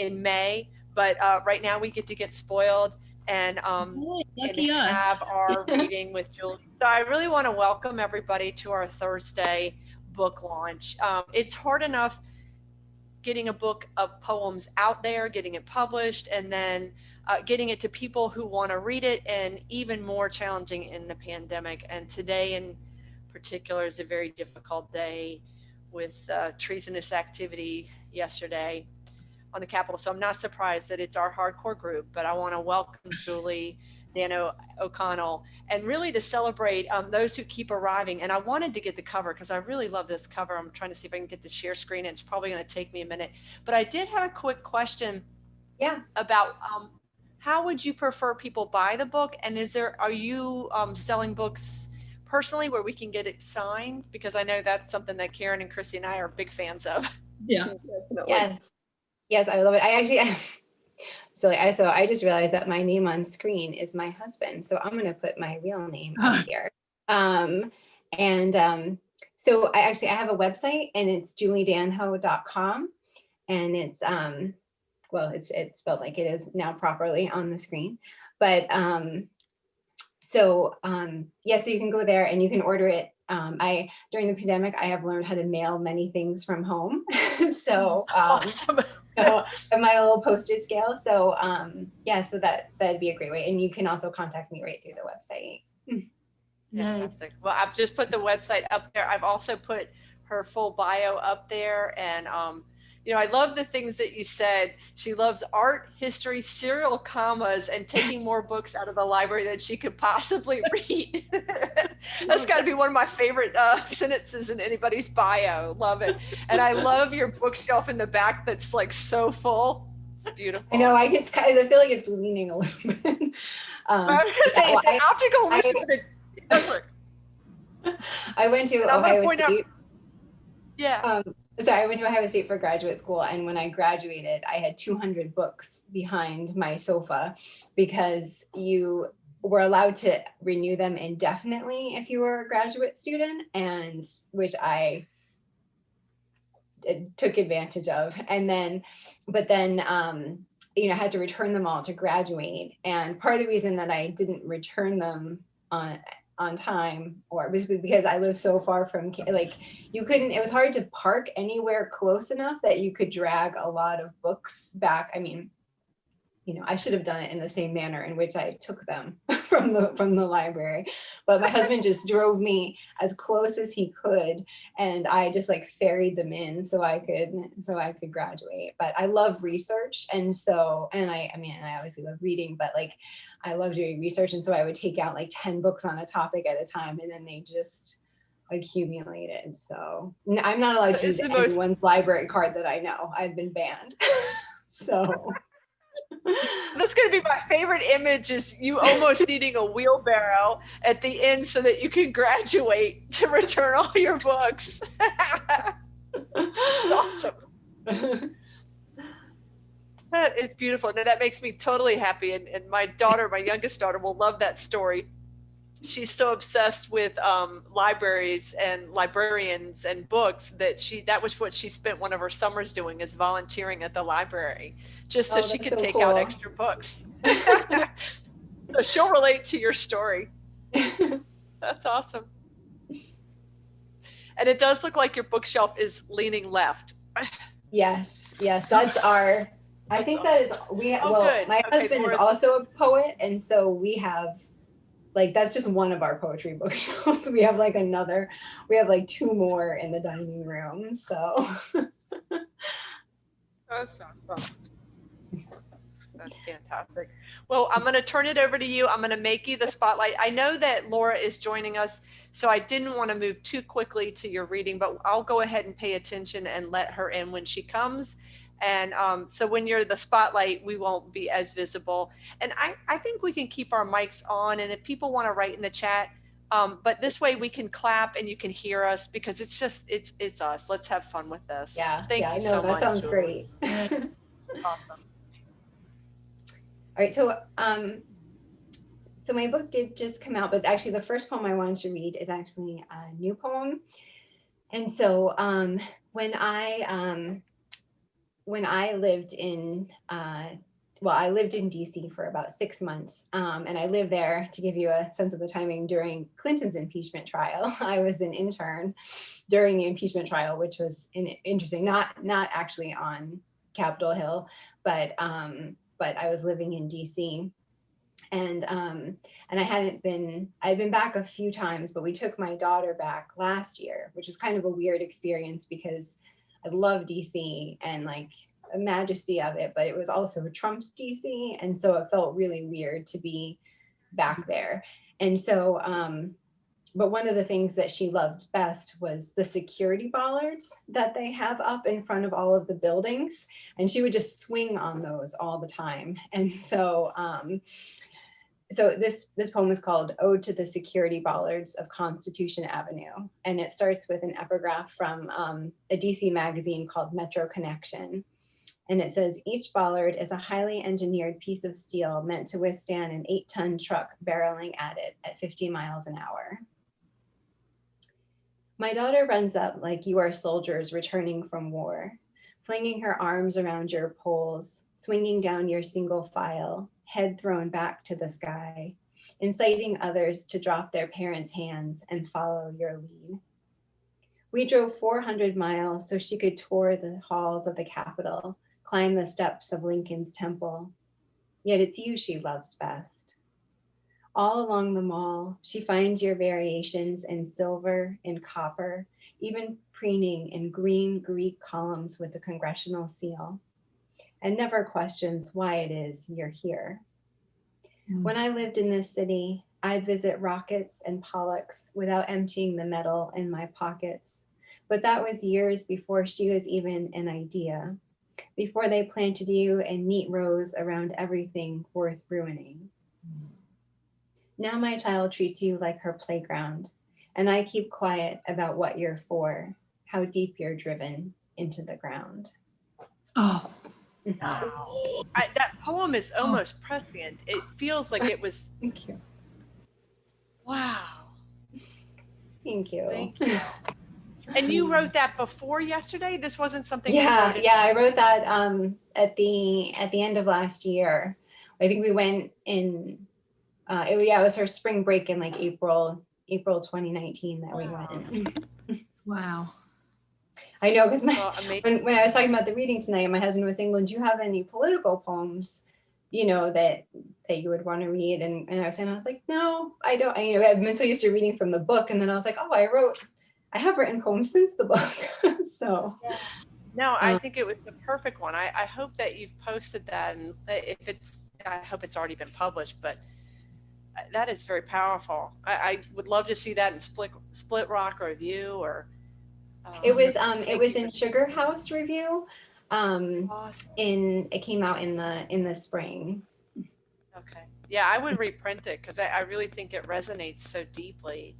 in May, but right now we get spoiled and lucky us. have our reading with Julie. So I really want to welcome everybody to our Thursday book launch. It's hard enough getting a book of poems out there, getting it published, and then getting it to people who want to read it, and even more challenging in the pandemic. And today in particular is a very difficult day with treasonous activity yesterday on the Capitol. So I'm not surprised that it's our hardcore group, but I want to welcome Julie, Danho, O'Connell, and really to celebrate those who keep arriving. And I wanted to get the cover because I really love this cover. I'm trying to see if I can get the share screen. It's probably going to take me a minute, but I did have a quick question. Yeah. About how would you prefer people buy the book? And are you selling books personally where we can get it signed? Because I know that's something that Karen and Chrissy and I are big fans of. Yeah. Yes, I love it. I actually, so I just realized that my name on screen is my husband. So I'm going to put my real name up here. So I have a website, and it's juliedanho.com, and it's, well, it's spelled like it is now properly on the screen, but so you can go there and you can order it. During the pandemic, I have learned how to mail many things from home. So, awesome. So my little postage scale. So so that'd be a great way. And you can also contact me right through the website. Fantastic. Well, I've just put the website up there. I've also put her full bio up there, and I love the things that you said. She loves art, history, serial commas, and taking more books out of the library than she could possibly read. That's got to be one of my favorite sentences in anybody's bio. Love it. And I love your bookshelf in the back that's like so full. It's beautiful. I know. I feel like it's leaning a little bit. I was just saying, it's an optical illusion. I went to Ohio State. Yeah. So I went to Ohio State for graduate school, and when I graduated, I had 200 books behind my sofa because you were allowed to renew them indefinitely if you were a graduate student, and which I took advantage of. But then I had to return them all to graduate. And part of the reason that I didn't return them on time, or it was because I live so far from, it was hard to park anywhere close enough that you could drag a lot of books back. I mean, I should have done it in the same manner in which I took them from the library, but my husband just drove me as close as he could, and I just ferried them in so I could graduate. But I love research, and I obviously love reading, but I love doing research, and so I would take out 10 books on a topic at a time, and then they just accumulated. So I'm not allowed to use anyone's library card that I know. I've been banned. So that's going to be my favorite image, is you almost needing a wheelbarrow at the end so that you can graduate to return all your books. That's awesome. That is beautiful. Now, that makes me totally happy. And my youngest daughter, will love that story. She's so obsessed with libraries and librarians and books that was what she spent one of her summers doing, is volunteering at the library, just so she could take out extra books. So she'll relate to your story. That's awesome. And it does look like your bookshelf is leaning left. Yes, that's our. I think that is my husband is also a poet, and so we have that's just one of our poetry bookshelves. We have we have 2 more in the dining room. So that's awesome. That's fantastic. Well, I'm going to turn it over to you. I'm going to make you the spotlight. I know that Laura is joining us, so I didn't want to move too quickly to your reading, but I'll go ahead and pay attention and let her in when she comes. And so when you're the spotlight, we won't be as visible. And I think we can keep our mics on. And if people want to write in the chat, but this way we can clap and you can hear us, because it's us. Let's have fun with this. Yeah. Thank you so much. That sounds great. Awesome. All right. So my book did just come out, but actually the first poem I wanted to read is actually a new poem. And so when when I lived in, I lived in DC for about 6 months. And I lived there, to give you a sense of the timing, during Clinton's impeachment trial. I was an intern during the impeachment trial, which was interesting, not actually on Capitol Hill, but I was living in DC. And I'd been back a few times, but we took my daughter back last year, which was kind of a weird experience because I love DC and like the majesty of it, but it was also Trump's DC. And so it felt really weird to be back there. And so, but one of the things that she loved best was the security bollards that they have up in front of all of the buildings. And she would just swing on those all the time. And so, so this poem is called Ode to the Security Bollards of Constitution Avenue. And it starts with an epigraph from a DC magazine called Metro Connection. And it says, each bollard is a highly engineered piece of steel meant to withstand an 8-ton truck barreling at it at 50 miles an hour. My daughter runs up like you are soldiers returning from war, flinging her arms around your poles, swinging down your single file, head thrown back to the sky, inciting others to drop their parents' hands and follow your lead. We drove 400 miles so she could tour the halls of the Capitol, climb the steps of Lincoln's Temple. Yet it's you she loves best. All along the mall, she finds your variations in silver, in copper, even preening in green Greek columns with the congressional seal, and never questions why it is you're here. When I lived in this city, I'd visit Rockets and Pollocks without emptying the metal in my pockets. But that was years before she was even an idea, before they planted you in neat rows around everything worth ruining. Now my child treats you like her playground, and I keep quiet about what you're for, how deep you're driven into the ground. Oh, wow. That poem is almost prescient. It feels like it was. Thank you. Wow. Thank you. Thank you. And you wrote that before yesterday? This wasn't something you Yeah, wrote I wrote that at the end of last year. I think we went in. It was her spring break in like April 2019 that we went. wow. I know, because when I was talking about the reading tonight, my husband was saying, well, do you have any political poems, that you would want to read? And I was like, no, I don't. I've been so used to reading from the book. And then I was like, I have written poems since the book. So. Yeah. No, I think it was the perfect one. I hope that you've posted that, and I hope it's already been published, but that is very powerful. I would love to see that in Split Rock Review, or it was in Sugar House Review. Awesome. It came out in the spring. Okay. Yeah, I would reprint it because I really think it resonates so deeply.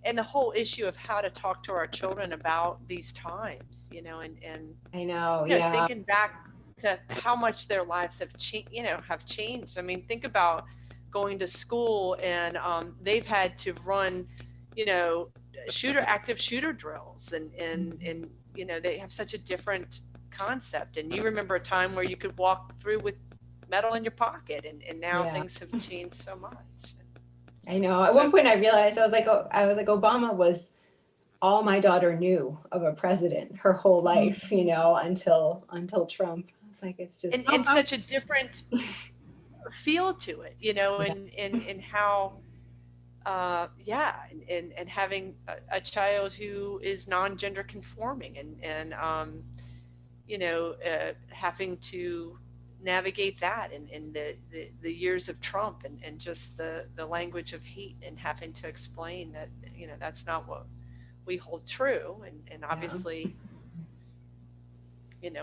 And the whole issue of how to talk to our children about these times, and I know, thinking back to how much their lives have changed. I mean, think about going to school and they've had to run, active shooter drills, and they have such a different concept. And you remember a time where you could walk through with metal in your pocket, and now things have changed so much. I know. At one point I realized I was like, Obama was all my daughter knew of a president her whole life, until Trump. It's like, it's just and such a different feel to it, and how and having a child who is non-gender conforming, and having to navigate that in the years of Trump, and just the language of hate, and having to explain that that's not what we hold true, and obviously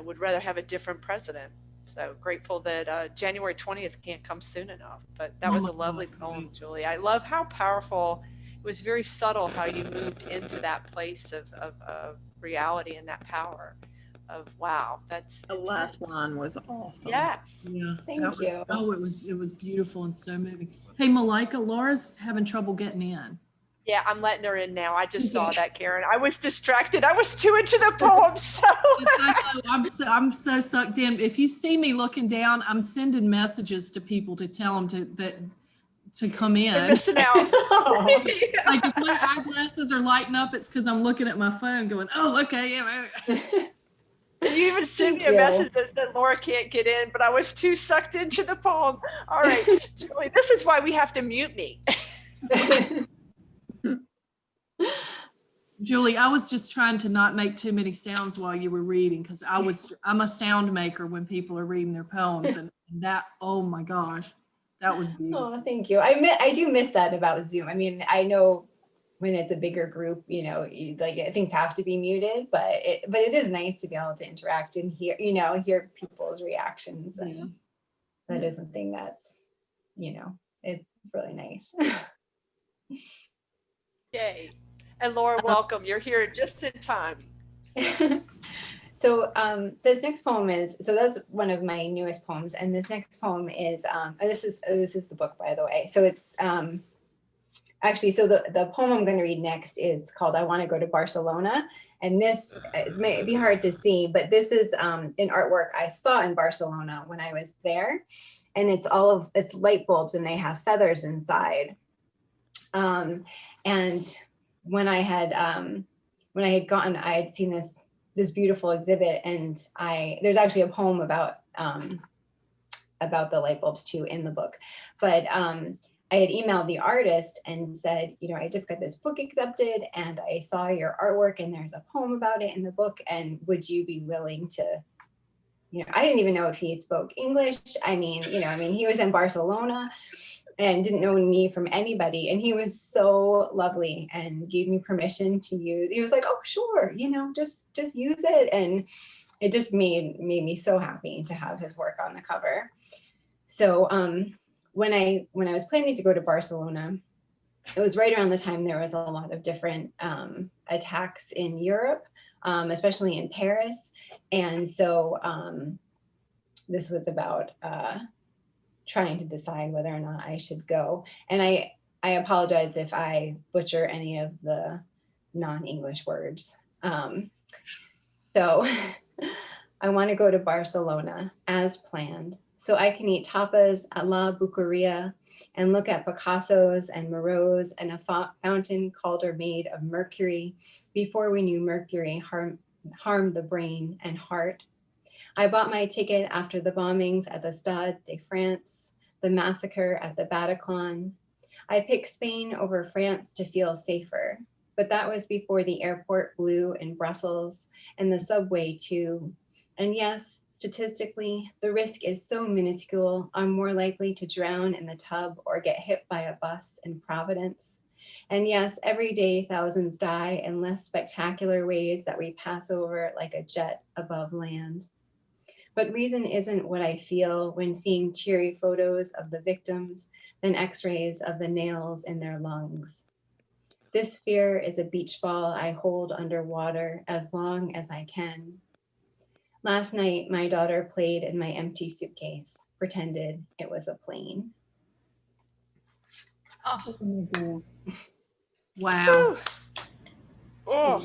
would rather have a different president. So grateful that January 20th can't come soon enough. But that was a lovely poem, Julie. I love how powerful. It was very subtle how you moved into that place of reality and that power of, wow, that's the last one was awesome. Yes. Yeah. Thank you. It was beautiful and so moving. Hey, Malika, Laura's having trouble getting in. Yeah, I'm letting her in now. I just saw that, Karen. I was distracted. I was too into the poem. So I'm so sucked in. If you see me looking down, I'm sending messages to people to tell them to come you're in. missing out. Like if my eyeglasses are lighting up, it's because I'm looking at my phone going, oh, okay, yeah. You even sent me Thank a you. message that said Laura can't get in, but I was too sucked into the poem. All right, Julie, this is why we have to mute me. Julie, I was just trying to not make too many sounds while you were reading because I'm a sound maker when people are reading their poems, and that, oh my gosh, that was beautiful. Oh, thank you. I do miss that about Zoom. I mean, I know when it's a bigger group, things have to be muted, but it is nice to be able to interact and hear people's reactions. And Yeah. that is something that's, it's really nice. Yay. And Laura, welcome. You're here just in time. So this next poem so that's one of my newest poems, and this next poem is this is the book, by the way. So it's actually, so the poem I'm going to read next is called I Want to Go to Barcelona, and this it may be hard to see, but this is an artwork I saw in Barcelona when I was there, and it's light bulbs and they have feathers inside. And when I had gone, I had seen this beautiful exhibit, and there's actually a poem about the light bulbs too in the book. But I had emailed the artist and said, I just got this book accepted and I saw your artwork and there's a poem about it in the book, and would you be willing to, I didn't even know if he spoke English. I mean, he was in Barcelona and didn't know me from anybody. And he was so lovely and gave me permission to use. He was like, oh, sure, just use it. And it just made me so happy to have his work on the cover. So when I was planning to go to Barcelona, it was right around the time there was a lot of different attacks in Europe, especially in Paris. And so this was about trying to decide whether or not I should go. And I apologize if I butcher any of the non-English words. So I want to go to Barcelona as planned, so I can eat tapas at La Bucaria and look at Picassos and Moreaus and a fountain calder made of mercury before we knew mercury harmed the brain and heart. I bought my ticket after the bombings at the Stade de France, the massacre at the Bataclan. I picked Spain over France to feel safer, but that was before the airport blew in Brussels and the subway too. And yes, statistically, the risk is so minuscule, I'm more likely to drown in the tub or get hit by a bus in Providence. And yes, every day thousands die in less spectacular ways that we pass over like a jet above land. But reason isn't what I feel when seeing teary photos of the victims than x-rays of the nails in their lungs. This fear is a beach ball I hold underwater as long as I can. Last night, my daughter played in my empty suitcase, pretended it was a plane. Oh, Wow. oh.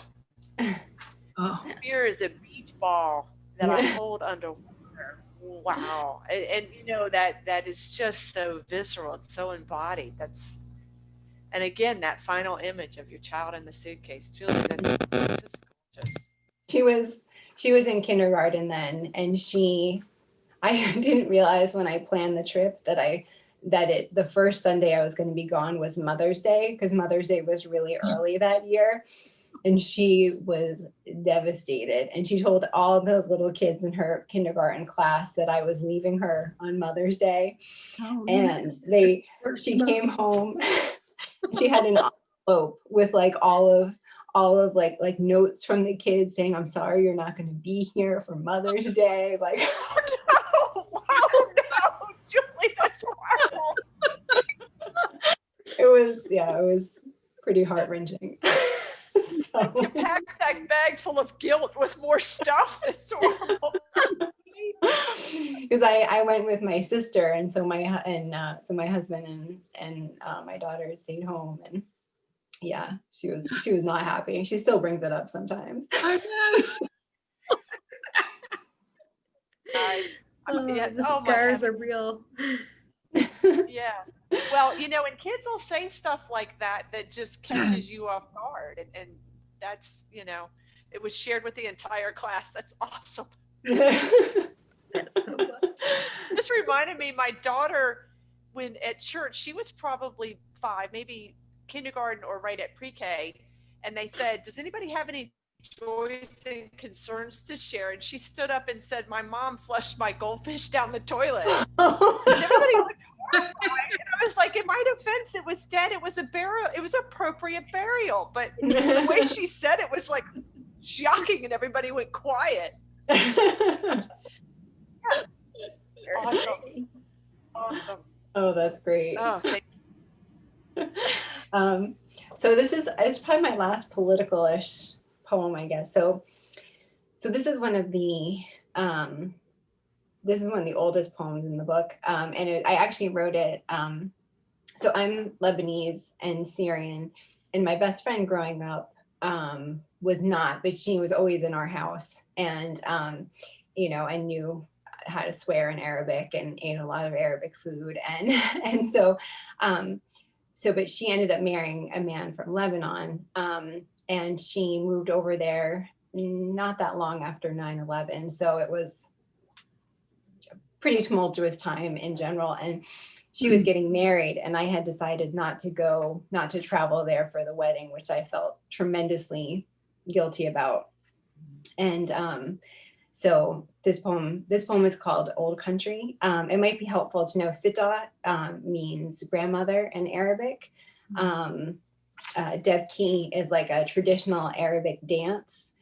Oh. Fear is a beach ball that I hold underwater. Wow. And that is just so visceral. It's so embodied. And again, that final image of your child in the suitcase, Julie, that's just gorgeous. She was in kindergarten then, and I didn't realize when I planned the trip that the first Sunday I was going to be gone was Mother's Day, because Mother's Day was really early that year. And she was devastated. And she told all the little kids in her kindergarten class that I was leaving her on Mother's Day. Oh, and she came home. She had an envelope with like all of like notes from the kids saying, I'm sorry you're not going to be here for Mother's Day. Like, oh no, Julie, that's horrible. It was pretty heart-wrenching. So. You packed that bag full of guilt with more stuff. That's horrible. Because I went with my sister, and so my husband and my daughter stayed home, and Yeah, she was not happy. She still brings it up sometimes. I know. Nice. Yeah. The Oh my scars are heavens. real. Yeah. Well, and kids will say stuff like that that just catches you off guard. And that's, it was shared with the entire class. That's awesome. That's so much. This reminded me, my daughter, when at church, she was probably 5, maybe kindergarten or right at pre-K. And they said, does anybody have any joys and concerns to share? And she stood up and said, my mom flushed my goldfish down the toilet. And everybody looked horrified. And I was like, in my defense, it was dead. It was a burial. It was appropriate burial. But the way she said it was like shocking, and everybody went quiet. Awesome. Awesome. Oh, that's great. Oh, thank So it's probably my last political-ish poem, I guess. So this is one of the oldest poems in the book, and I actually wrote it. So I'm Lebanese and Syrian, and my best friend growing up was not, but she was always in our house, and I knew how to swear in Arabic and ate a lot of Arabic food, and so but she ended up marrying a man from Lebanon, and she moved over there not that long after 9/11. So it was a pretty tumultuous time in general, and she was getting married, and I had decided not to travel there for the wedding, which I felt tremendously guilty about. And so this poem is called Old Country. It might be helpful to know Sita means grandmother in Arabic. Debki is like a traditional Arabic dance.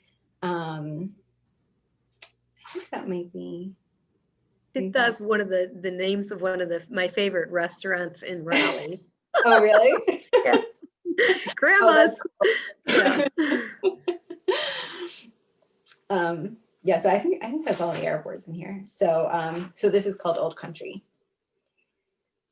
I think that might be. That's one of the names of one of my favorite restaurants in Raleigh. Oh, really? Yeah. Grandma's. Yeah. Yeah, so I think that's all the Arab words in here. So this is called Old Country.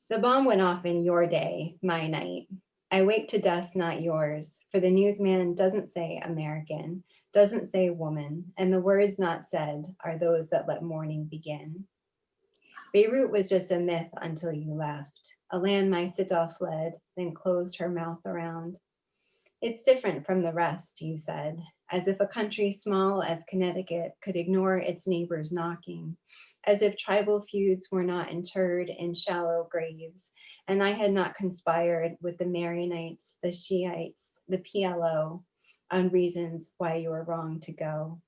The bomb went off in your day, my night. I wake to dust, not yours, for the newsman doesn't say American, doesn't say woman, and the words not said are those that let morning begin. Beirut was just a myth until you left, a land my Sita fled, then closed her mouth around. It's different from the rest, you said, as if a country small as Connecticut could ignore its neighbors knocking, as if tribal feuds were not interred in shallow graves, and I had not conspired with the Maronites, the Shiites, the PLO, on reasons why you were wrong to go.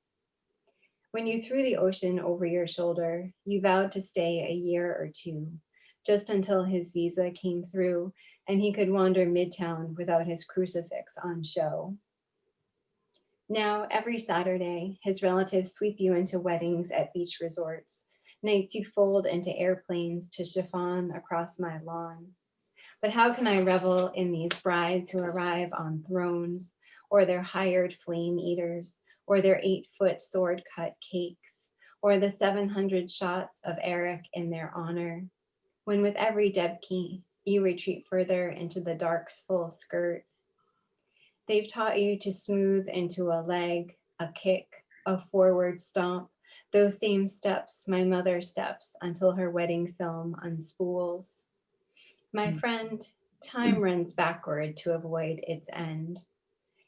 When you threw the ocean over your shoulder, you vowed to stay a year or two, just until his visa came through and he could wander midtown without his crucifix on show. Now, every Saturday, his relatives sweep you into weddings at beach resorts, nights you fold into airplanes to chiffon across my lawn. But how can I revel in these brides who arrive on thrones, or their hired flame eaters, or their 8-foot sword-cut cakes, or the 700 shots of Eric in their honor, when with every Debki, you retreat further into the dark's full skirt. They've taught you to smooth into a leg, a kick, a forward stomp, those same steps my mother steps until her wedding film unspools. My friend, time runs backward to avoid its end.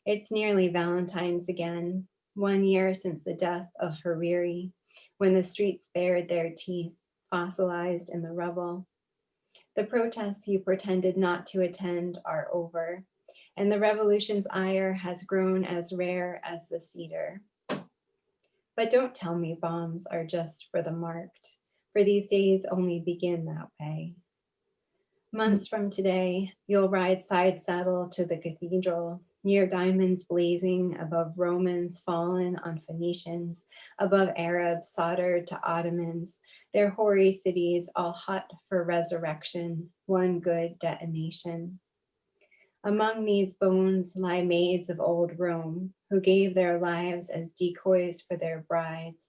It's nearly Valentine's again, 1 year since the death of Hariri, when the streets bared their teeth, fossilized in the rubble. The protests you pretended not to attend are over, and the revolution's ire has grown as rare as the cedar. But don't tell me bombs are just for the marked, for these days only begin that way. Months from today, you'll ride side saddle to the cathedral, near diamonds blazing above Romans fallen on Phoenicians, above Arabs soldered to Ottomans, their hoary cities all hot for resurrection, one good detonation. Among these bones lie maids of old Rome, who gave their lives as decoys for their brides.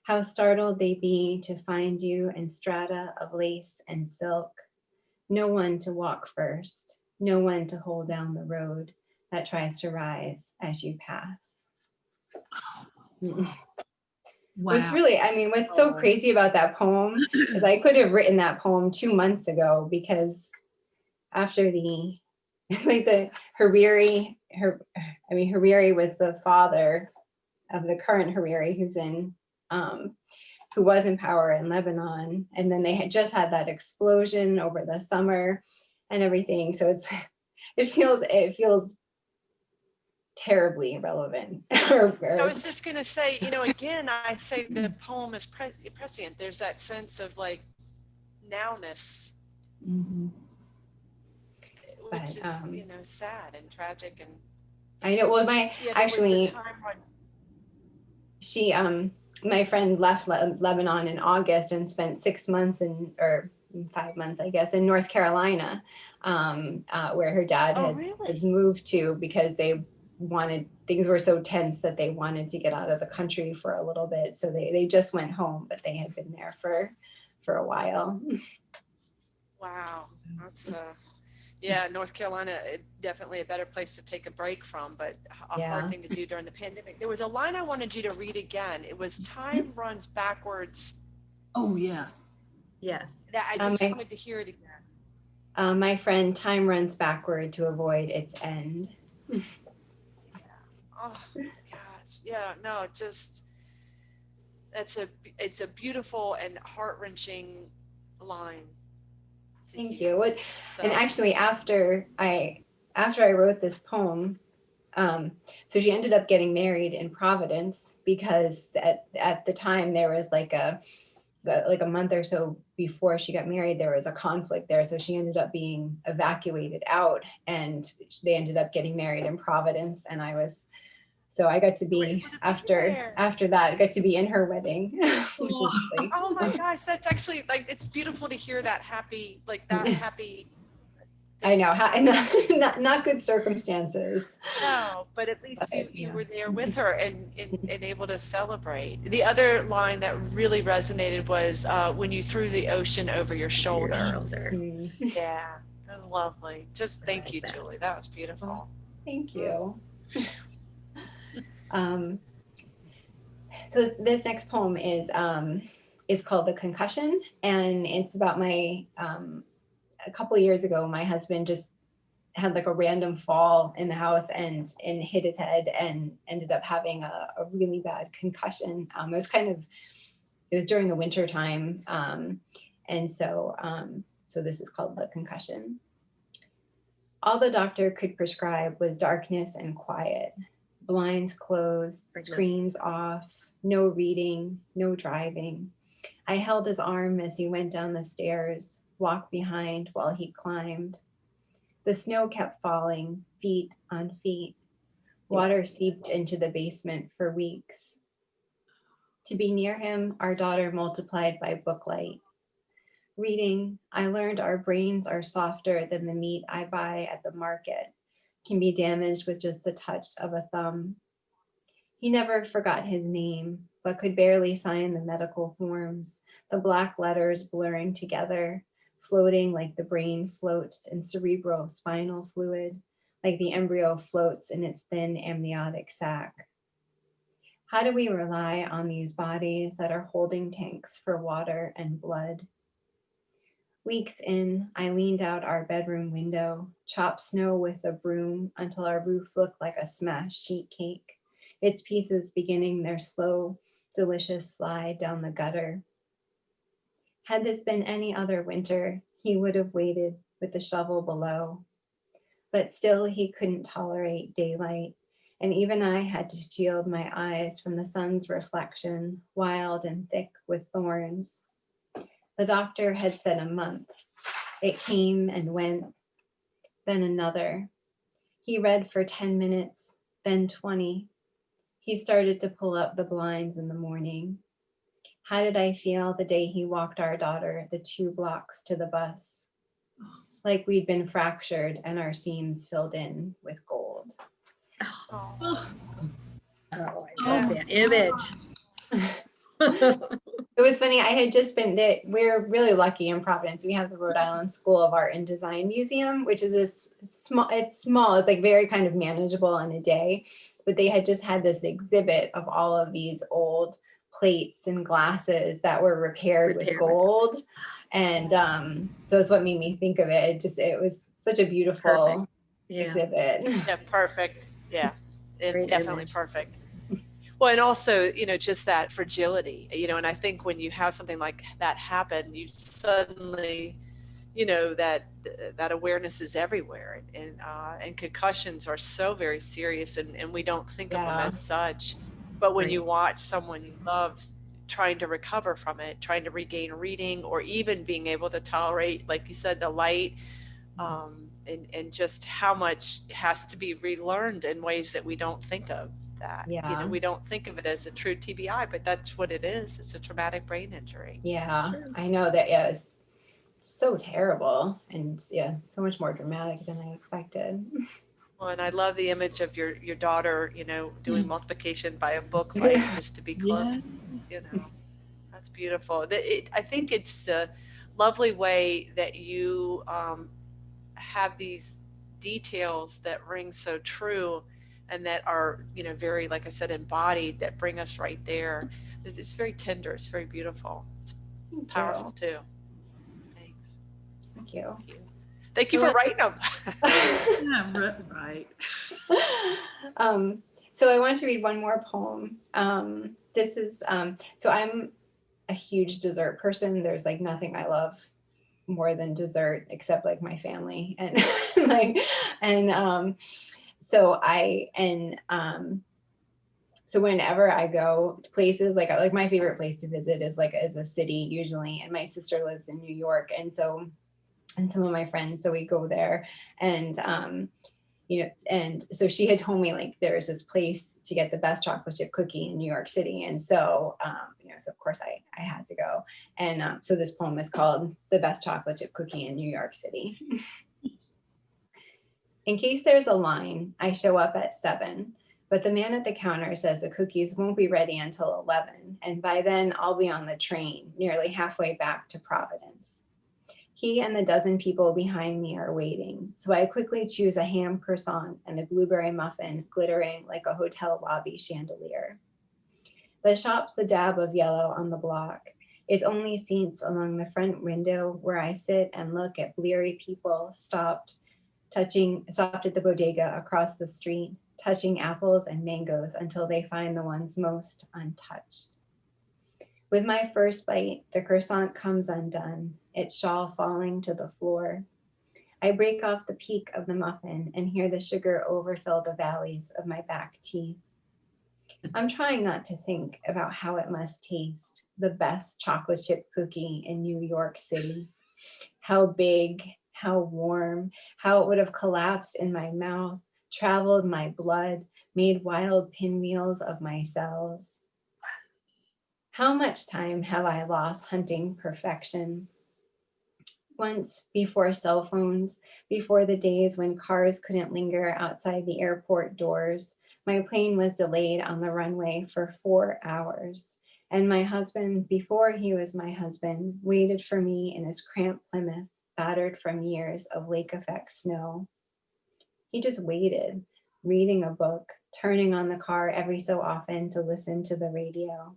How startled they be to find you in strata of lace and silk. No one to walk first, no one to hold down the road, that tries to rise as you pass. Wow. What's really, I mean, what's so crazy about that poem is I could have written that poem 2 months ago, because after the, like the Hariri, Hariri was the father of the current Hariri who's in, who was in power in Lebanon. And then they had just had that explosion over the summer and everything. So it feels terribly relevant. I was just going to say, again, I say the poem is prescient. There's that sense of like nowness, Mm-hmm. which is, sad and tragic. And I know, well, actually, my friend left Lebanon in August and spent 6 months or 5 months, I guess, in North Carolina, where her dad has moved to, because things were so tense that they wanted to get out of the country for a little bit. So they just went home, but they had been there for a while. Wow. That's North Carolina, definitely a better place to take a break from, but a hard thing to do during the pandemic. There was a line I wanted you to read again. It was "Time runs backwards." Oh yeah. Yes. I just wanted to hear it again. My friend, time runs backward to avoid its end. Oh gosh, yeah, no, just it's a beautiful and heart-wrenching line. Thank you. And actually, after I wrote this poem, so she ended up getting married in Providence, because at the time there was like a month or so before she got married, there was a conflict there. So she ended up being evacuated out, and they ended up getting married in Providence. And I got to be, after that, I got to be in her wedding. Which was like, oh my gosh, that's actually like, it's beautiful to hear that happy. I know, not good circumstances. No, but at least you were there with her and able to celebrate. The other line that really resonated was when you threw the ocean over your shoulder. Yeah, that was lovely. Just thank you, Julie. That was beautiful. Thank you. So this next poem is called "The Concussion," and it's about a couple of years ago, my husband just had like a random fall in the house and hit his head and ended up having a really bad concussion. It was during the winter time. And so this is called "The Concussion." All the doctor could prescribe was darkness and quiet. Blinds closed, screens off, no reading, no driving. I held his arm as he went down the stairs, walked behind while he climbed. The snow kept falling, feet on feet. Water seeped into the basement for weeks. To be near him, our daughter multiplied by booklight. Reading, I learned our brains are softer than the meat I buy at the market, can be damaged with just the touch of a thumb. He never forgot his name, but could barely sign the medical forms, the black letters blurring together, floating like the brain floats in cerebral spinal fluid, like the embryo floats in its thin amniotic sac. How do we rely on these bodies that are holding tanks for water and blood? Weeks in, I leaned out our bedroom window, chopped snow with a broom until our roof looked like a smashed sheet cake, its pieces beginning their slow, delicious slide down the gutter. Had this been any other winter, he would have waited with the shovel below. But still, he couldn't tolerate daylight, and even I had to shield my eyes from the sun's reflection, wild and thick with thorns. The doctor had said a month. It came and went, then another. He read for 10 minutes, then 20. He started to pull up the blinds in the morning. How did I feel the day he walked our daughter the 2 blocks to the bus? Like we'd been fractured and our seams filled in with gold. Oh, I love that image. It was funny. I had just been there. We're really lucky in Providence. We have the Rhode Island School of Art and Design Museum, which is this small. It's small. It's like very kind of manageable in a day. But they had just had this exhibit of all of these old plates and glasses that were repaired with gold, and so it's what made me think of it. It was such a beautiful exhibit. Yeah, perfect. Yeah, Great definitely image. perfect. Well, and also, just that fragility, and I think when you have something like that happen, you suddenly, that awareness is everywhere, and concussions are so very serious, and we don't think of them as such. But when Right. you watch someone you love trying to recover from it, trying to regain reading, or even being able to tolerate, like you said, the light, and just how much has to be relearned in ways that we don't think of. That we don't think of it as a true TBI, but that's what it is. It's a traumatic brain injury. I know that. It was so terrible, and so much more dramatic than I expected. Well, and I love the image of your daughter, doing multiplication by a book light just to be close. That's beautiful. I think it's a lovely way that you have these details that ring so true, and that are, very, like I said, embodied, that bring us right there. It's very tender. It's very beautiful. It's powerful too. Thanks. Thank you. Thank you for writing them. Yeah, right. So I want to read one more poem. This is, so I'm a huge dessert person. There's like nothing I love more than dessert, except like my family. And so whenever I go to places, like my favorite place to visit is a city usually. And my sister lives in New York. And some of my friends, so we go there, and and so she had told me like there's this place to get the best chocolate chip cookie in New York City, and so so of course I had to go, and so this poem is called "The Best Chocolate Chip Cookie in New York City." In case there's a line, I show up at 7, but the man at the counter says the cookies won't be ready until 11, and by then I'll be on the train, nearly halfway back to Providence. He and the dozen people behind me are waiting, so I quickly choose a ham croissant and a blueberry muffin glittering like a hotel lobby chandelier. The shop's a dab of yellow on the block. Its only seats along the front window where I sit and look at bleary people stopped at the bodega across the street, touching apples and mangoes until they find the ones most untouched. With my first bite, the croissant comes undone, its shawl falling to the floor. I break off the peak of the muffin and hear the sugar overfill the valleys of my back teeth. I'm trying not to think about how it must taste, the best chocolate chip cookie in New York City. How big, how warm, how it would have collapsed in my mouth, traveled my blood, made wild pinwheels of my cells. How much time have I lost hunting perfection? Once, before cell phones, before the days when cars couldn't linger outside the airport doors, my plane was delayed on the runway for 4 hours. And my husband, before he was my husband, waited for me in his cramped Plymouth, battered from years of lake effect snow. He just waited, reading a book, turning on the car every so often to listen to the radio.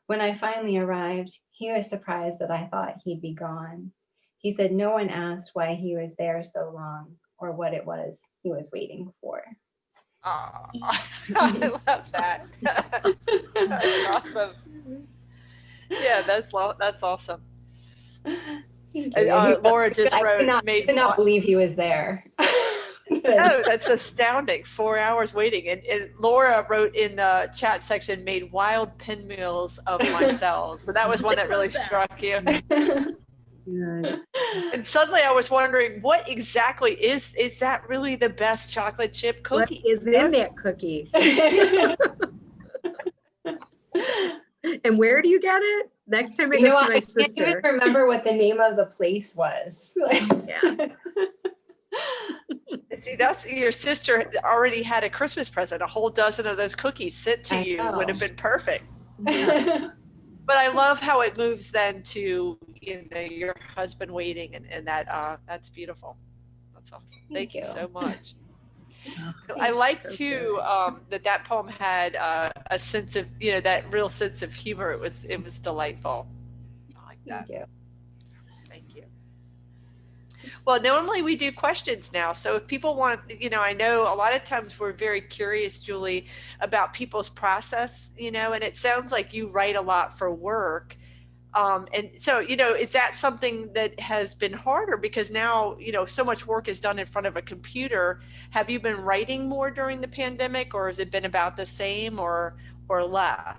When I finally arrived, he was surprised that I thought he'd be gone. He said no one asked why he was there so long or what it was he was waiting for. Oh, I love that. That's awesome. Yeah, that's awesome. And, Laura just wrote, I could not believe he was there. Oh, that's astounding. 4 hours waiting. And Laura wrote in the chat section, made wild pinwheels of my cells. So that was one that really struck you. And suddenly I was wondering, what exactly is that really the best chocolate chip cookie? What is in that cookie? And where do you get it? Next time I go see my sister. I can't even remember what the name of the place was. Yeah. See, that's your sister already had a Christmas present. A whole dozen of those cookies sent to you would have been perfect. Yeah. But I love how it moves then to, your husband waiting, and that's beautiful. That's awesome. Thank you so much. I like So too that poem had a sense of, that real sense of humor. It was delightful. I like that. Thank you. Thank you. Well, normally we do questions now. So if people want, I know a lot of times we're very curious, Julie, about people's process, and it sounds like you write a lot for work. And so, is that something that has been harder because now, so much work is done in front of a computer? Have you been writing more during the pandemic, or has it been about the same or less?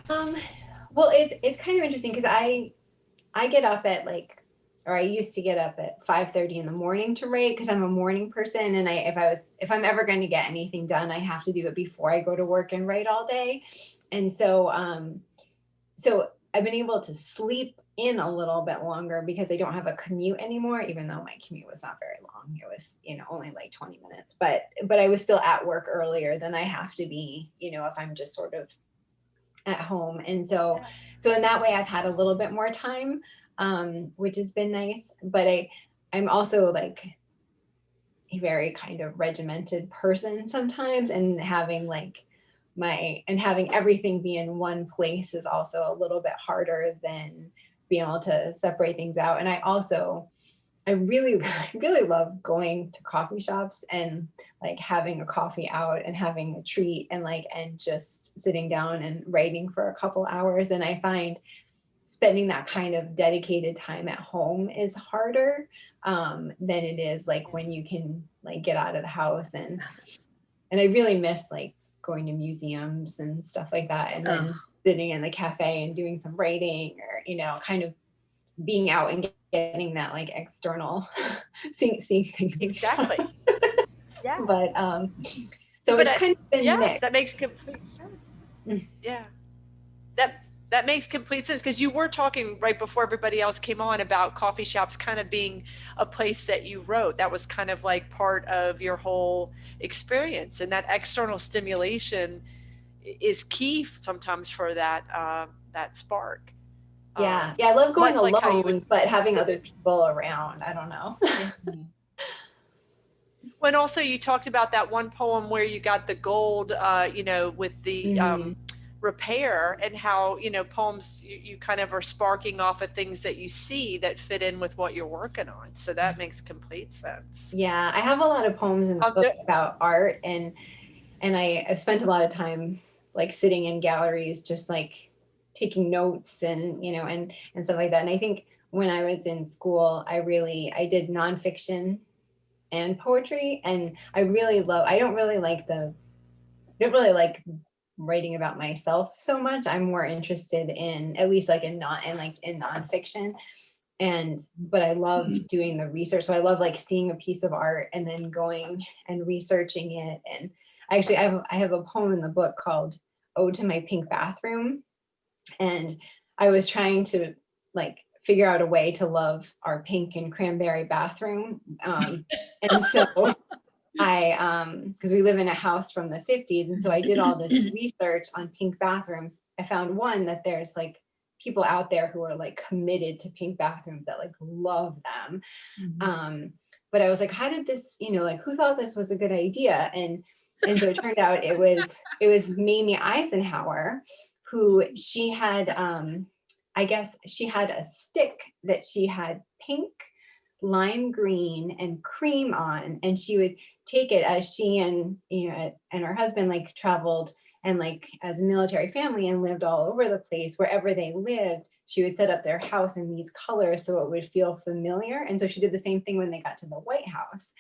Well, it's kind of interesting because I get up at I used to get up at 5:30 in the morning to write because I'm a morning person, and if I'm ever going to get anything done, I have to do it before I go to work and write all day. And so I've been able to sleep in a little bit longer because I don't have a commute anymore, even though my commute was not very long. It was, only like 20 minutes, but I was still at work earlier than I have to be, if I'm just sort of at home. And so in that way I've had a little bit more time, which has been nice, but I'm also like a very kind of regimented person sometimes, and having having everything be in one place is also a little bit harder than being able to separate things out. And I really love going to coffee shops and having a coffee out and having a treat and just sitting down and writing for a couple hours. And I find spending that kind of dedicated time at home is harder than it is when you can get out of the house. And I really miss going to museums and stuff like that, and then sitting in the cafe and doing some writing, or kind of being out and getting that external seeing things. Exactly. Yeah. But it's kind of been mixed. That makes complete sense. Yeah. That makes complete sense, because you were talking right before everybody else came on about coffee shops kind of being a place that you wrote. That was kind of part of your whole experience, and that external stimulation is key sometimes for that spark. Yeah, I love going alone, but having other people around, I don't know. When also you talked about that one poem where you got the gold, with the repair, and how poems you kind of are sparking off of things that you see that fit in with what you're working on, so that makes complete sense. Yeah, I have a lot of poems in the book about art, and I've spent a lot of time sitting in galleries just taking notes and and stuff like that. And I think when I was in school, I did nonfiction and poetry, and I don't really like writing about myself so much. I'm more interested in, at least in nonfiction. But I love doing the research. So I love seeing a piece of art and then going and researching it. And actually I have a poem in the book called Ode to My Pink Bathroom. And I was trying to figure out a way to love our pink and cranberry bathroom. And so because we live in a house from the 50s. And so I did all this research on pink bathrooms. I found one that there's people out there who are committed to pink bathrooms that love them. But I was how did this, who thought this was a good idea? And so it turned out it was Mamie Eisenhower, who she had, I guess she had a stick that she had pink, lime green, and cream on, and she would take it as she and her husband traveled and as a military family and lived all over the place. Wherever they lived, she would set up their house in these colors so it would feel familiar. And so she did the same thing when they got to the White House.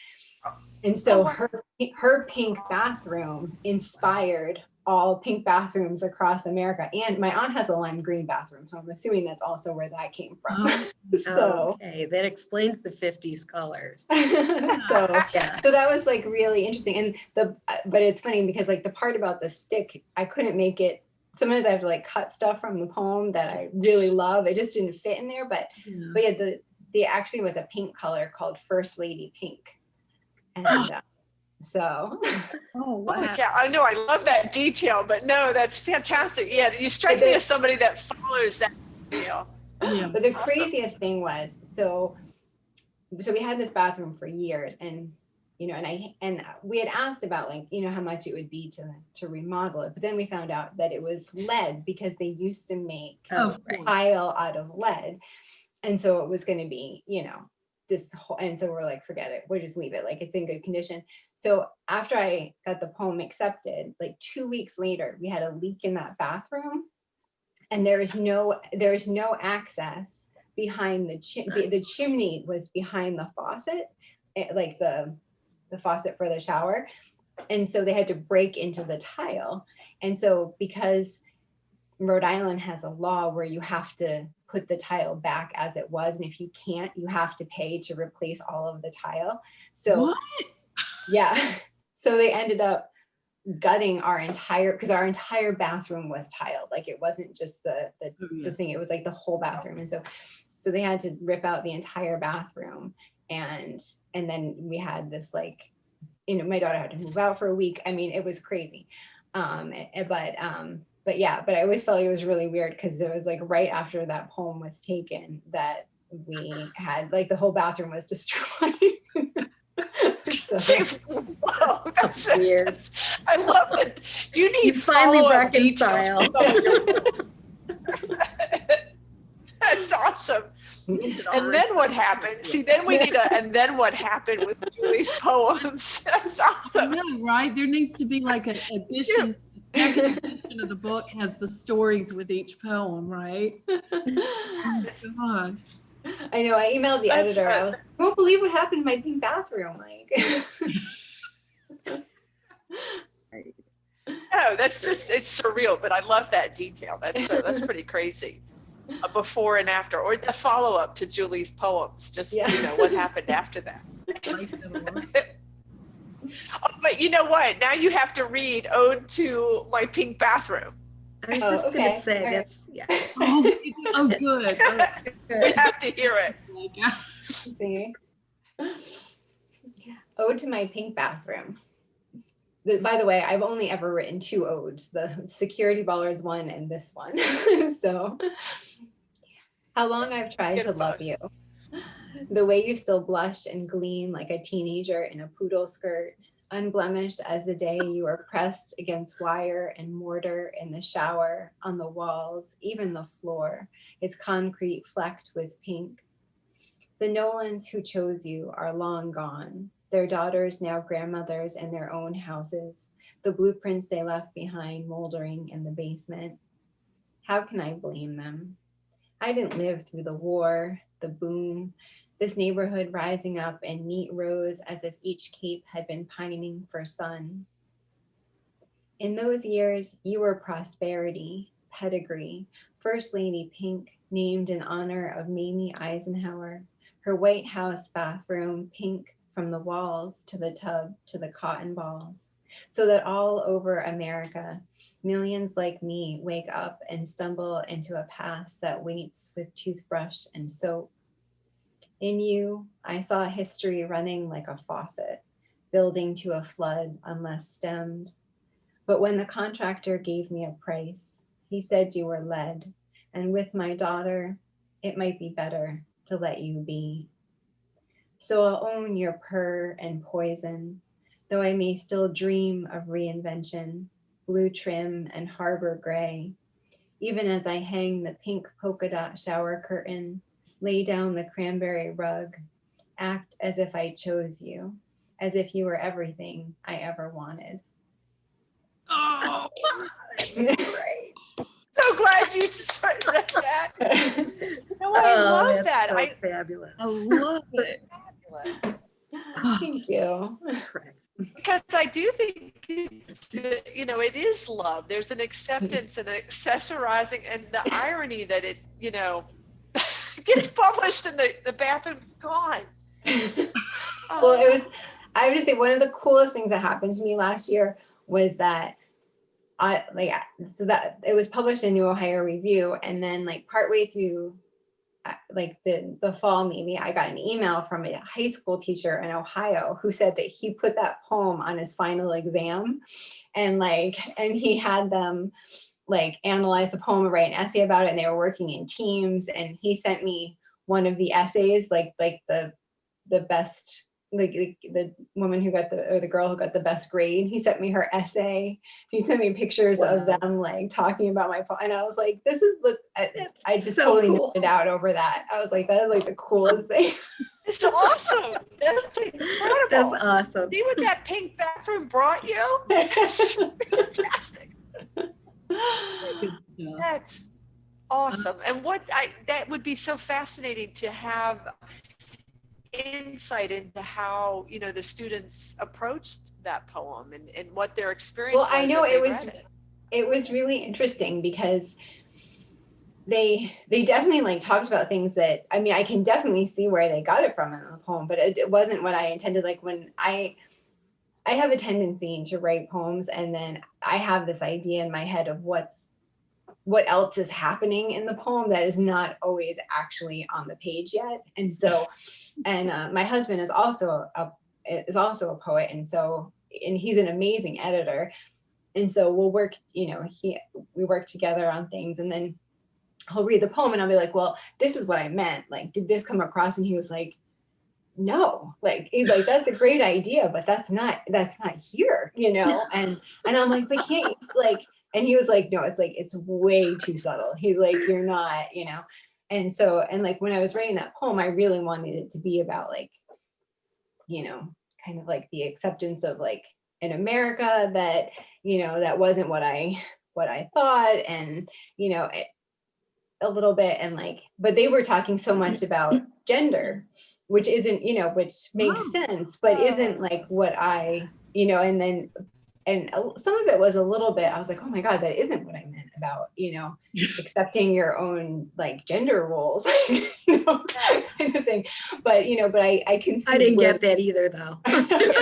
And so her pink bathroom inspired all pink bathrooms across America. And my aunt has a lime green bathroom, so I'm assuming that's also where that came from. Okay, that explains the 50s colors. So that was really interesting. And but it's funny because the part about the stick, I couldn't make it. Sometimes I have to cut stuff from the poem that I really love. It just didn't fit in there. But the actually was a pink color called First Lady Pink. And so wow. I know, I love that detail, but no, that's fantastic. Yeah, you strike me as somebody that follows that Yeah. Yeah. But the Awesome. craziest thing was, so we had this bathroom for years, and you know, and we had asked about, like, you know, how much it would be to remodel it, but then we found out that it was lead, because they used to make Of right. course. tile out of lead, and so it was going to be, you know, this whole, and so we're like, forget it, we'll just leave it, like, it's in good condition. So after I got the poem accepted, like 2 weeks later, we had a leak in that bathroom, and there's no access behind the chimney was behind the faucet, like the faucet for the shower. And so they had to break into the tile. And so because Rhode Island has a law where you have to put the tile back as it was, and if you can't, you have to pay to replace all of the tile. So What? yeah, so they ended up gutting our entire bathroom was tiled. Like, it wasn't just the thing, it was like the whole bathroom. And so they had to rip out the entire bathroom, and then we had this, like, you know, my daughter had to move out for a week. I mean, it was crazy. But yeah, but I always felt it was really weird, because it was like right after that poem was taken that we had, like, the whole bathroom was destroyed. So, Whoa, that's Weird. I love it. You need You finally follow-up details reconcile. for some of your- That's awesome. And then what happened? See, then we need and then what happened with Julie's poems? That's I awesome. know, right? There needs to be like an edition. Second edition of the book has the stories with each poem, right? Oh, God. I know, I emailed the That's editor. I was, I won't believe what happened in my pink bathroom. Like, Right. No, that's just, it's surreal, but I love that detail. That's pretty crazy. A before and after, or the follow-up to Julie's poems, just, Yeah. you know, what happened after that. Like that a lot. Oh, but you know what? Now you have to read Ode to My Pink Bathroom. I was Oh, just okay. gonna say All right. that's yeah. Oh, good. Oh, We have to hear it. good. see. Ode to My Pink Bathroom. By the way, I've only ever written 2 odes, the security bollards one and this one. So, how long I've tried to love you. The way you still blush and gleam like a teenager in a poodle skirt, unblemished as the day you are pressed against wire and mortar in the shower, on the walls, even the floor, its concrete flecked with pink. The Nolans who chose you are long gone, their daughters now grandmothers in their own houses, the blueprints they left behind moldering in the basement. How can I blame them? I didn't live through the war, the boom, this neighborhood rising up in neat rows as if each cape had been pining for sun. In those years, you were prosperity, pedigree, First Lady Pink, named in honor of Mamie Eisenhower, her White House bathroom pink from the walls to the tub to the cotton balls, so that all over America, millions like me wake up and stumble into a past that waits with toothbrush and soap. In you, I saw history running like a faucet, building to a flood unless stemmed. But when the contractor gave me a price, he said you were lead, and with my daughter, it might be better to let you be. So I'll own your purr and poison, though I may still dream of reinvention, blue trim and harbor gray, even as I hang the pink polka dot shower curtain, lay down the cranberry rug, act as if I chose you, as if you were everything I ever wanted. Oh, Great. So glad you just read that. No, I Oh, love that's that. so I fabulous. I love it. Thank you. Correct. because I do think it's, you know, it is love. There's an acceptance and an accessorizing, and the irony that it, you know, gets published and the bathroom's gone. Well, it was, I would just say one of the coolest things that happened to me last year was that so that it was published in New Ohio Review, and then like partway through like the fall, maybe I got an email from a high school teacher in Ohio who said that he put that poem on his final exam, and he had them like analyze a poem and write an essay about it, and they were working in teams, and he sent me one of the essays, like the best, like the woman who got the girl who got the best grade. He sent me her essay. He sent me pictures of them like talking about my poem, and I was like, this is I just so totally cool. nerded out over that. I was like, that is like the coolest thing. It's awesome. That's incredible. That's awesome. See what that pink bathroom brought you? It's fantastic. Good stuff. That's awesome. And that would be so fascinating to have insight into how, the students approached that poem and what their experience was. Well, I know as they read it was really interesting because they definitely like talked about things that, I mean, I can definitely see where they got it from in the poem, but it wasn't what I intended. Like when I have a tendency to write poems, and then I have this idea in my head of what else is happening in the poem that is not always actually on the page yet. And so, and my husband is also a poet, and he's an amazing editor. And so we'll work, we work together on things, and then he'll read the poem and I'll be like, well, this is what I meant. Like, did this come across? And he was like, no, like, he's like, that's a great idea, but that's not here, and I'm like, but can't you, like, and he was like, no, it's way too subtle. He's like, you're not, and so, and like, when I was writing that poem, I really wanted it to be about like, kind of like the acceptance of like in America that, that wasn't what I thought. And, a little bit, and like, but they were talking so much about gender, which isn't, which makes sense, but isn't like what I, and some of it was a little bit, I was like, oh my God, that isn't what I meant about, accepting your own like gender roles, kind of thing. But, but I can see I didn't get that either though.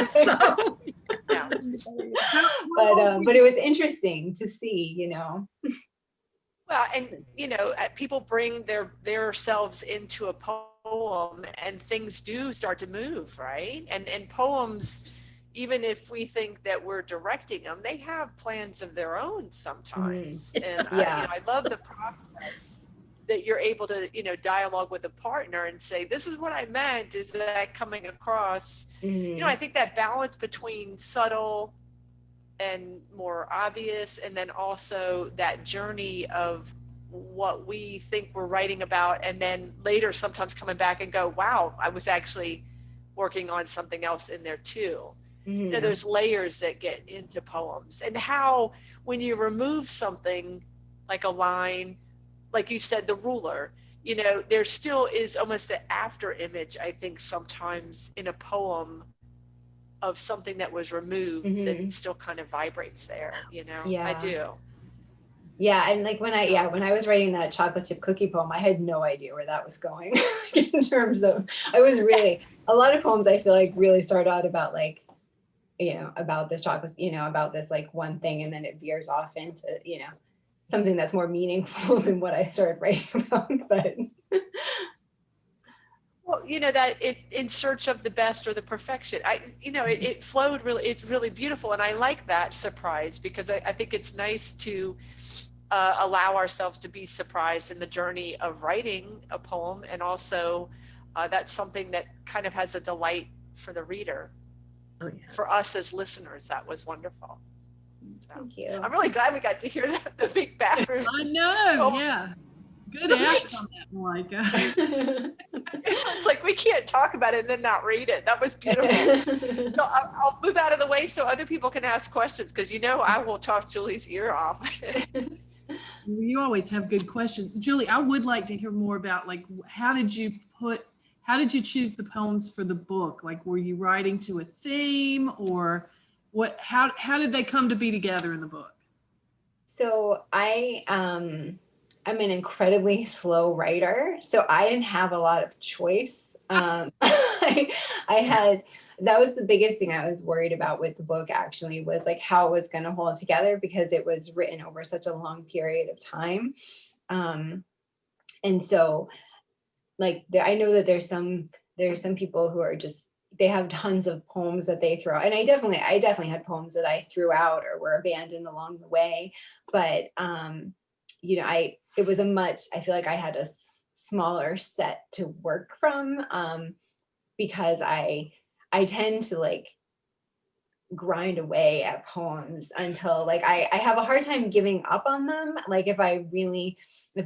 So, Yeah. but it was interesting to see, Well, and people bring their selves into a poem, and things do start to move, right? And poems, even if we think that we're directing them, they have plans of their own sometimes. And Yeah. I love the process that you're able to, dialogue with a partner and say, this is what I meant. Is that coming across? I think that balance between subtle and more obvious, and then also that journey of what we think we're writing about, and then later sometimes coming back and go, wow, I was actually working on something else in there too. There's layers that get into poems, and how when you remove something like a line, like you said, the ruler, there still is almost the after image, I think, sometimes in a poem of something that was removed that still kind of vibrates there, Yeah. I do. Yeah, and like when I was writing that chocolate chip cookie poem, I had no idea where that was going in terms of, a lot of poems I feel like really start out about like, about this chocolate, about this like one thing, and then it veers off into, something that's more meaningful than what I started writing about. But well, that in search of the best or the perfection, it flowed really, it's really beautiful. And I like that surprise, because I think it's nice to allow ourselves to be surprised in the journey of writing a poem. And also that's something that kind of has a delight for the reader. oh yeah. For us as listeners, that was wonderful. So, thank you. I'm really glad we got to hear the big bathroom. I know, Oh. Yeah. Good ask on that, Malika. It's like, we can't talk about it and then not read it. That was beautiful. So I'll move out of the way so other people can ask questions, because I will talk Julie's ear off. You always have good questions. Julie, I would like to hear more about, like, how did you choose the poems for the book? Like, were you writing to a theme, or how did they come to be together in the book? So I'm an incredibly slow writer, so I didn't have a lot of choice. That was the biggest thing I was worried about with the book, actually, was like how it was going to hold together, because it was written over such a long period of time. And so like I know that there's some people who are just, they have tons of poems that they throw. And I definitely had poems that I threw out or were abandoned along the way. But, you know, I feel like I had a smaller set to work from, because I tend to like grind away at poems until like I have a hard time giving up on them. Like if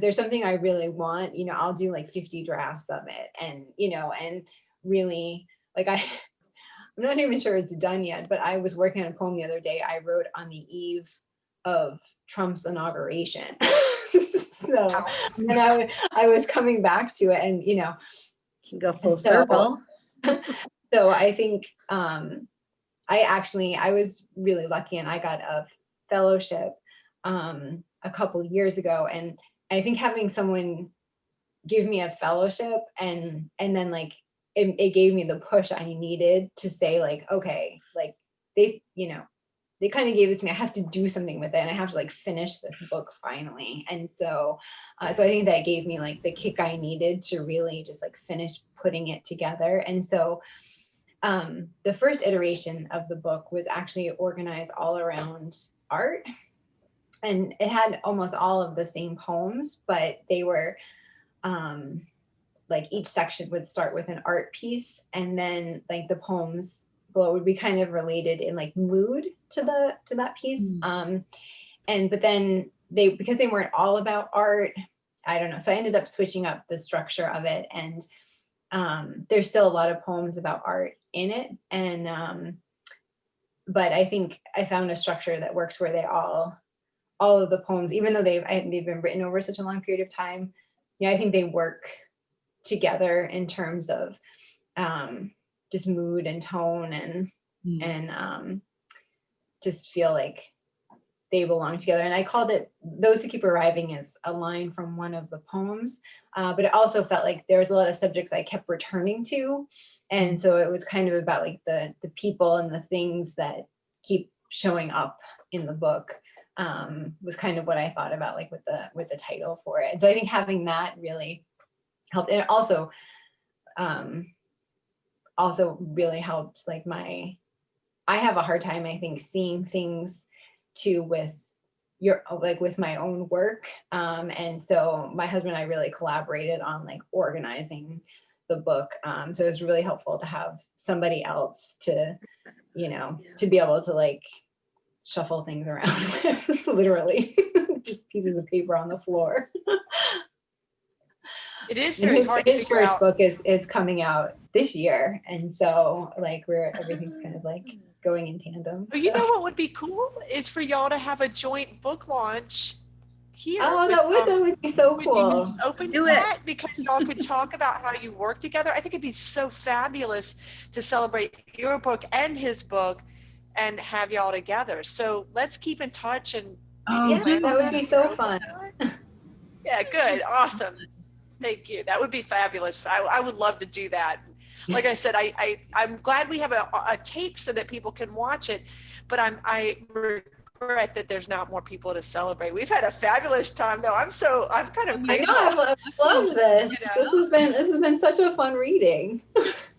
there's something I really want, you know, I'll do like 50 drafts of it, and you know, and really like I'm not even sure it's done yet, but I was working on a poem the other day I wrote on the eve of Trump's inauguration. So and I was coming back to it, and you know, Can go full circle. So I think I was really lucky, and I got a fellowship a couple years ago, and I think having someone give me a fellowship and then like it gave me the push I needed to say like, okay, like they, you know, they kind of gave this to me. I have to do something with it, and I have to like finish this book finally. And so I think that gave me like the kick I needed to really just like finish putting it together. And so the first iteration of the book was actually organized all around art, and it had almost all of the same poems, but they were like each section would start with an art piece, and then like the poems below would be kind of related in like mood to that piece. But then because they weren't all about art, I don't know, so I ended up switching up the structure of it, and there's still a lot of poems about art in it, and but I think I found a structure that works where they all of the poems, even though they've been written over such a long period of time, yeah, I think they work together in terms of just mood and tone, and just feel like they belong together. And I called it "Those Who Keep Arriving" as a line from one of the poems, but it also felt like there was a lot of subjects I kept returning to, and so it was kind of about like the people and the things that keep showing up in the book. Was kind of what I thought about like with the title for it. And so I think having that really helped. And it also really helped like I have a hard time, I think, seeing things too with my own work. And so my husband and I really collaborated on like organizing the book. So it was really helpful to have somebody else to, you know, to be able to like shuffle things around with, literally just pieces of paper on the floor. It is very hard to his figure first out. book is coming out this year, and so like everything's kind of like going in tandem. Well, you know what would be cool is for y'all to have a joint book launch here. Oh, that would be so cool. Open Do that because y'all could talk about how you work together. I think it'd be so fabulous to celebrate your book and his book and have y'all together. So let's keep in touch and Yeah, that would be so fun. Yeah, good. Awesome. Thank you. That would be fabulous. I would love to do that. Like I said, I'm glad we have a tape so that people can watch it, but I regret that there's not more people to celebrate. We've had a fabulous time though. I'm kind of grateful. I know, I love this. You know? This has been such a fun reading.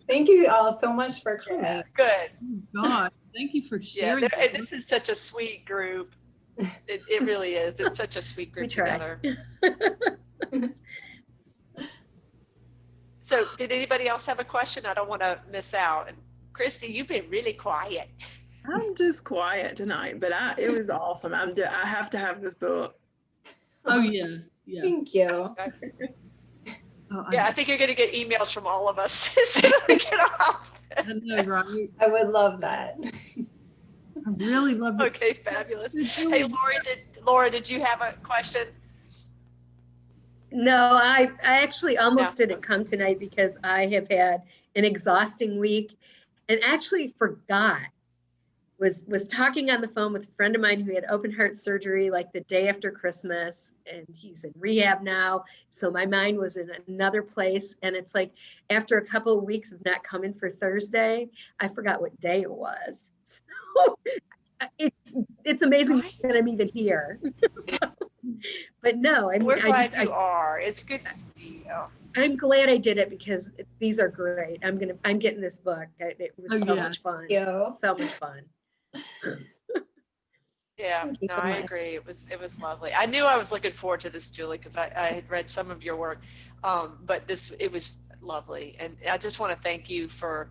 Thank you all so much for coming. Yeah, good. Oh, God, thank you for sharing. Yeah, this is such a sweet group. It really is. It's such a sweet group together. So did anybody else have a question? I don't want to miss out. And Christy, you've been really quiet. I'm just quiet tonight, but it was awesome. I have to have this book. Oh yeah, yeah. Thank you. Oh, I think you're going to get emails from all of us as soon as we get off. I know, right? I would love that. I really love it. Okay, fabulous. Hey, Laura, did you have a question? No, I actually almost didn't come tonight because I have had an exhausting week and actually forgot. Was talking on the phone with a friend of mine who had open heart surgery like the day after Christmas, and he's in rehab now. So my mind was in another place. And it's like after a couple of weeks of not coming for Thursday, I forgot what day it was. So it's amazing that I'm even here. But no, I mean, we're glad you are. It's good to see you. I'm glad I did it because these are great. I'm getting this book. It was so yeah. much fun. Thank you. So much fun. Yeah, Thank you no, so I much. agree. It was lovely. I knew I was looking forward to this, Julie, because I had read some of your work, but it was lovely. And I just want to thank you for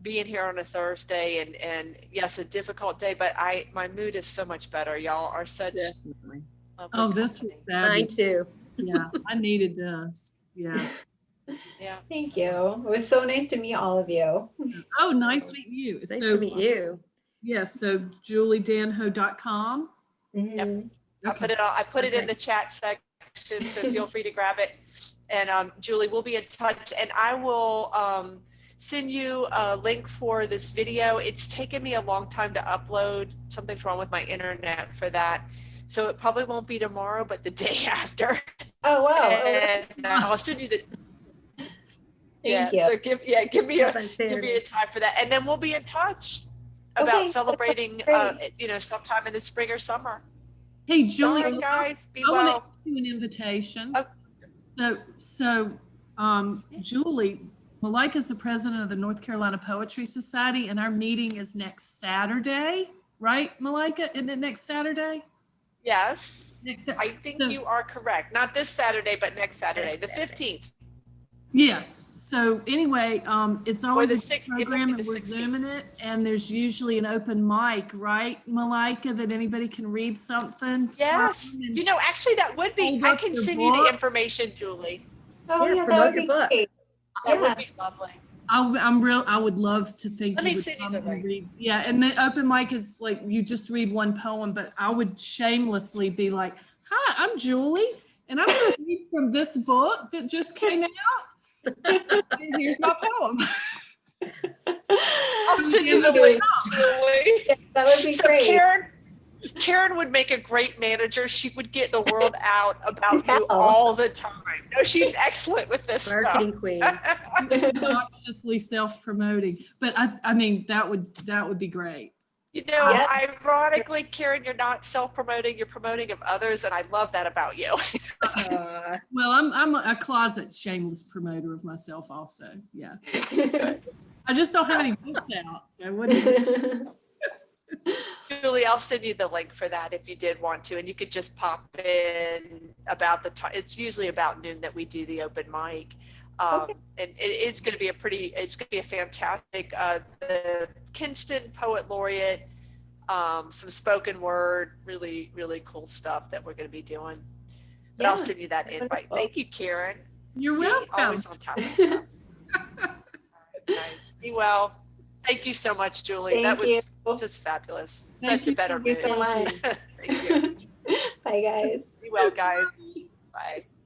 being here on a Thursday, and yes, a difficult day, but my mood is so much better. Y'all are such Definitely. lovely Oh, this was company. Mine fabulous. too. Yeah, I needed this. Yeah. Yeah. Thank you. It was so nice to meet all of you. Oh, nice meeting you. Nice So, to meet you. yes, so juliedanho.com. Mhm. Okay. I put it in Okay. the chat section, so feel free to grab it. And Julie, we'll be in touch, and I will send you a link for this video. It's taken me a long time to upload. Something's wrong with my internet for that. So it probably won't be tomorrow, but the day after. Oh, wow. And I'll send you the. Thank you. So give me Up on give me Saturday. a time for that, and then we'll be in touch about Okay, celebrating, great. sometime in the spring or summer. Hey, All Julie, right, guys, be I want to well. issue an invitation. Okay. Julie, Malika is the president of the North Carolina Poetry Society, and our meeting is next Saturday, right, Malika? Isn't it next Saturday? Yes, I think So- you are correct. Not this Saturday, but next Saturday, Next the Saturday. 15th. Yes. So anyway, it's always the a sixth- good it must program, be and the we're 16th. Zooming it, and there's usually an open mic, right, Malika, that anybody can read something from Yes, and actually, that would be. hold I up can your send you the book. information, Julie. Oh, Yeah, yeah, that promote would your be book. great. That Yeah. would be lovely. I would love to think Let you me would send you come the and link. read. Yeah, and the open mic is like you just read one poem, but I would shamelessly be like, "Hi, I'm Julie, and I'm going to read from this book that just came out. And here's my poem." I'll send you the link, Julie. Yeah, that would be So great. Karen would make a great manager. She would get the word out about you Tell. all the time. No, she's excellent with this Marketing queen. stuff. Obnoxiously self-promoting, but I mean that would be great. Yeah. Ironically, Karen, you're not self-promoting, you're promoting of others, and I love that about you. Well, I'm a closet shameless promoter of myself also. Yeah, I just don't have any books out, so what do you? Julie, I'll send you the link for that if you did want to, and you could just pop in about the time. It's usually about noon that we do the open mic. Okay. And it's going to be it's going to be a fantastic, the Kinston Poet Laureate, some spoken word, really, really cool stuff that we're going to be doing. But I'll Yeah, send you that invite. wonderful. Thank you, Karen. You're See, welcome. Always on top of stuff. Nice. Be well. Thank you so much, Julie. That Thank was you. just fabulous. Thank Such a you. better Thank you so mood. much. Thank you. Bye, guys. Be well, guys.